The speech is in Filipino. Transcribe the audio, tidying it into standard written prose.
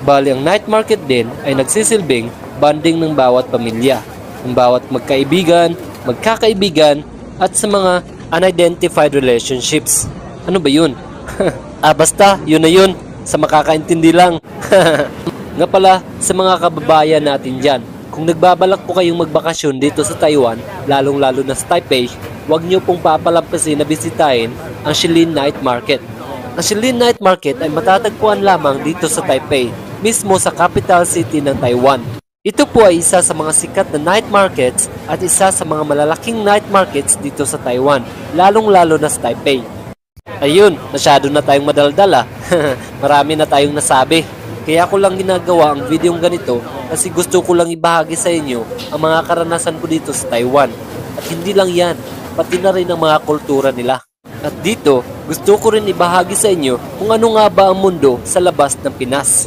Bali ang night market din ay nagsisilbing bonding ng bawat pamilya, ng bawat magkaibigan, magkakaibigan, at sa mga unidentified relationships. Ano ba yun? Basta, yun na yun. Sa makakaintindi lang. Nga pala, sa mga kababayan natin dyan, kung nagbabalak po kayong magbakasyon dito sa Taiwan, lalong-lalo na sa Taipei, huwag nyo pong papalampasin na bisitahin ang Shilin Night Market. Ang Shilin Night Market ay matatagpuan lamang dito sa Taipei, mismo sa capital city ng Taiwan. Ito po ay isa sa mga sikat na night markets at isa sa mga malalaking night markets dito sa Taiwan, lalong-lalo na sa Taipei. Ayun, masyado na tayong madaldala. Marami na tayong nasabi. Kaya ko lang ginagawa ang videong ganito kasi gusto ko lang ibahagi sa inyo ang mga karanasan ko dito sa Taiwan. At hindi lang yan, pati na rin ang mga kultura nila. At dito, gusto ko rin ibahagi sa inyo kung ano nga ba ang mundo sa labas ng Pinas.